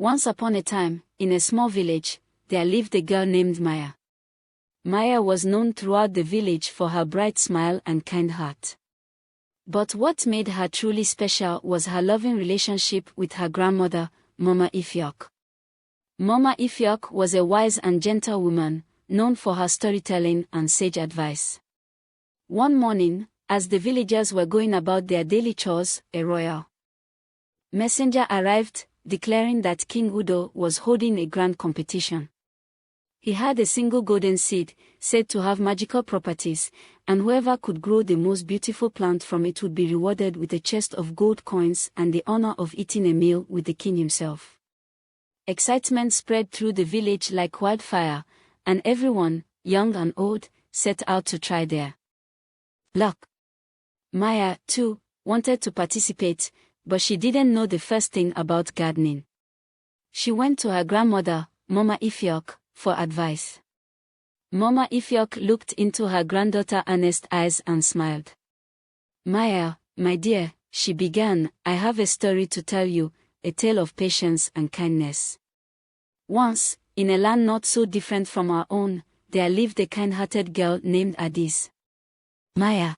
Once upon a time, in a small village, there lived a girl named Maya. Maya was known throughout the village for her bright smile and kind heart. But what made her truly special was her loving relationship with her grandmother, Mama Ifyok. Mama Ifyok was a wise and gentle woman, known for her storytelling and sage advice. One morning, as the villagers were going about their daily chores, a royal messenger arrived, declaring that King Udo was holding a grand competition. He had a single golden seed, said to have magical properties, and whoever could grow the most beautiful plant from it would be rewarded with a chest of gold coins and the honor of eating a meal with the king himself. Excitement spread through the village like wildfire, and everyone, young and old, set out to try their luck. Maya, too, wanted to participate, but she didn't know the first thing about gardening. She went to her grandmother, Mama Ifyok, for advice. Mama Ifyok looked into her granddaughter's earnest eyes and smiled. "Maya, my dear," she began, "I have a story to tell you, a tale of patience and kindness. Once, in a land not so different from our own, there lived a kind-hearted girl named Adis." Maya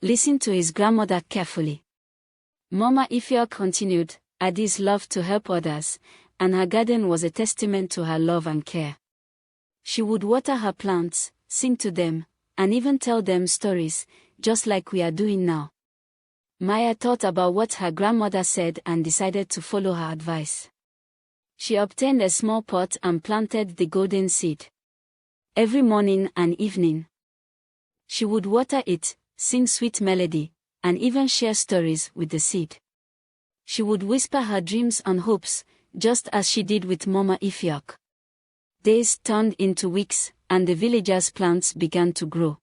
listened to his grandmother carefully. Mama Ifyok continued, "Adis loved to help others, and her garden was a testament to her love and care. She would water her plants, sing to them, and even tell them stories, just like we are doing now." Maya thought about what her grandmother said and decided to follow her advice. She obtained a small pot and planted the golden seed. Every morning and evening, she would water it, sing sweet melody, and even share stories with the seed. She would whisper her dreams and hopes, just as she did with Mama Ifyok. Days turned into weeks, and the villagers' plants began to grow.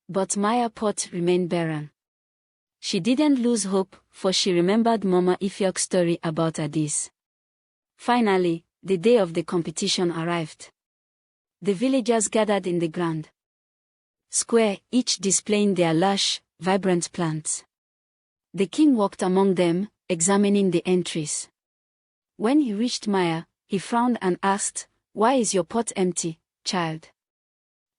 But Maya's pot remained barren. She didn't lose hope, for she remembered Mama Ifyok's story about Adis. Finally, the day of the competition arrived. The villagers gathered in the grand square, each displaying their lush, vibrant plants. The king walked among them, examining the entries. When he reached Maya, he frowned and asked, "Why is your pot empty, child?"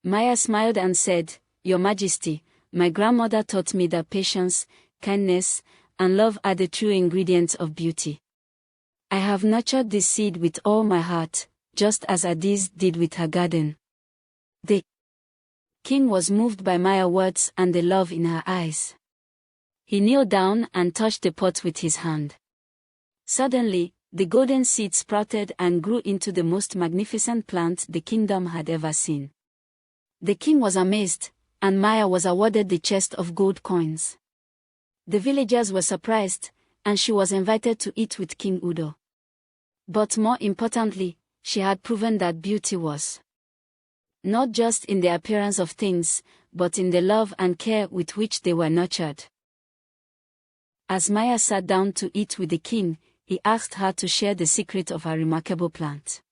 Maya smiled and said, "Your Majesty, my grandmother taught me that patience, kindness, and love are the true ingredients of beauty. I have nurtured this seed with all my heart, just as Adis did with her garden." The king was moved by Maya's words and the love in her eyes. He kneeled down and touched the pot with his hand. Suddenly, the golden seed sprouted and grew into the most magnificent plant the kingdom had ever seen. The king was amazed, and Maya was awarded the chest of gold coins. The villagers were surprised, and she was invited to eat with King Udo. But more importantly, she had proven that beauty was not just in the appearance of things, but in the love and care with which they were nurtured. As Maya sat down to eat with the king, he asked her to share the secret of her remarkable plant.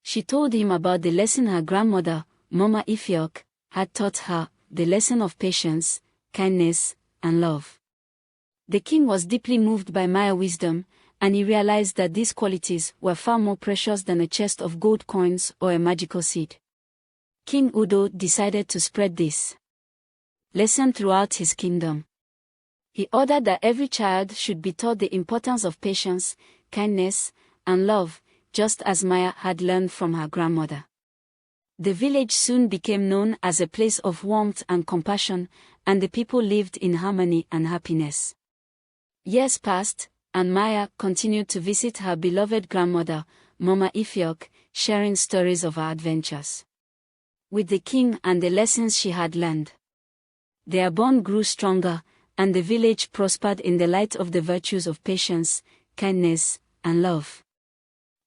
She told him about the lesson her grandmother, Mama Ifyok, had taught her, the lesson of patience, kindness, and love. The king was deeply moved by Maya's wisdom, and he realized that these qualities were far more precious than a chest of gold coins or a magical seed. King Udo decided to spread this lesson throughout his kingdom. He ordered that every child should be taught the importance of patience, kindness, and love, just as Maya had learned from her grandmother. The village soon became known as a place of warmth and compassion, and the people lived in harmony and happiness. Years passed, and Maya continued to visit her beloved grandmother, Mama Ifyok, sharing stories of her adventures with the king and the lessons she had learned. Their bond grew stronger, and the village prospered in the light of the virtues of patience, kindness, and love.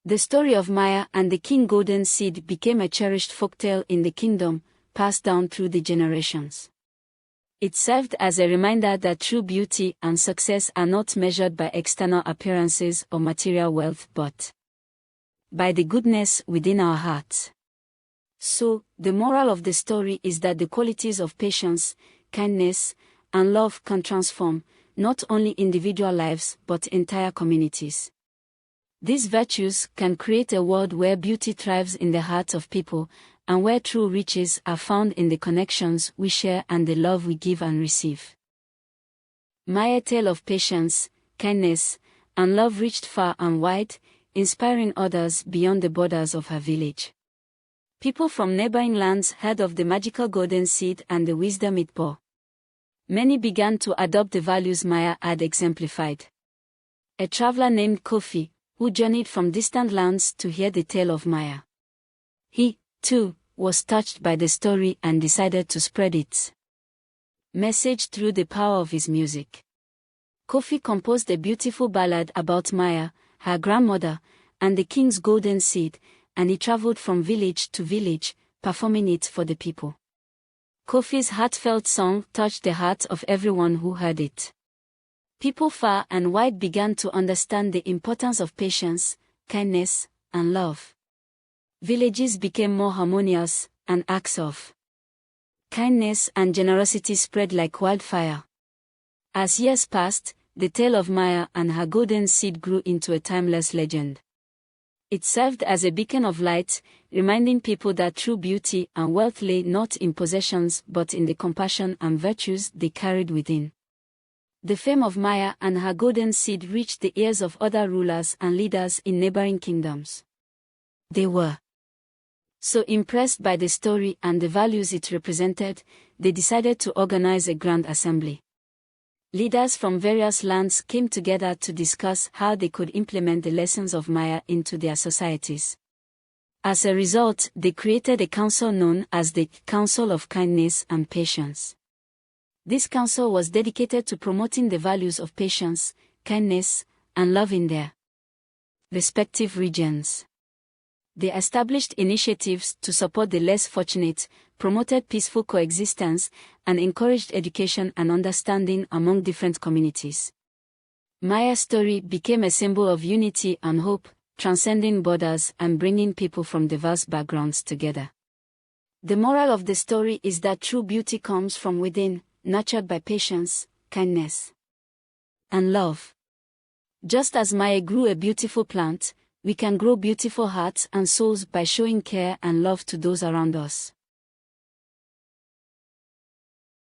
The story of Maya and the King Golden Seed became a cherished folktale in the kingdom, passed down through the generations. It served as a reminder that true beauty and success are not measured by external appearances or material wealth but by the goodness within our hearts. So, the moral of the story is that the qualities of patience, kindness, and love can transform, not only individual lives but entire communities. These virtues can create a world where beauty thrives in the hearts of people, and where true riches are found in the connections we share and the love we give and receive. Maya's tale of patience, kindness, and love reached far and wide, inspiring others beyond the borders of her village. People from neighboring lands heard of the magical golden seed and the wisdom it bore. Many began to adopt the values Maya had exemplified. A traveler named Kofi, who journeyed from distant lands to hear the tale of Maya. He, too, was touched by the story and decided to spread its message through the power of his music. Kofi composed a beautiful ballad about Maya, her grandmother, and the king's golden seed, and he traveled from village to village, performing it for the people. Kofi's heartfelt song touched the heart of everyone who heard it. People far and wide began to understand the importance of patience, kindness, and love. Villages became more harmonious, and acts of kindness and generosity spread like wildfire. As years passed, the tale of Maya and her golden seed grew into a timeless legend. It served as a beacon of light, reminding people that true beauty and wealth lay not in possessions but in the compassion and virtues they carried within. The fame of Maya and her golden seed reached the ears of other rulers and leaders in neighboring kingdoms. They were so impressed by the story and the values it represented, they decided to organize a grand assembly. Leaders from various lands came together to discuss how they could implement the lessons of Maya into their societies. As a result, they created a council known as the Council of Kindness and Patience. This council was dedicated to promoting the values of patience, kindness, and love in their respective regions. They established initiatives to support the less fortunate, promoted peaceful coexistence, and encouraged education and understanding among different communities. Maya's story became a symbol of unity and hope, transcending borders and bringing people from diverse backgrounds together. The moral of the story is that true beauty comes from within, nurtured by patience, kindness, and love. Just as Maya grew a beautiful plant, we can grow beautiful hearts and souls by showing care and love to those around us.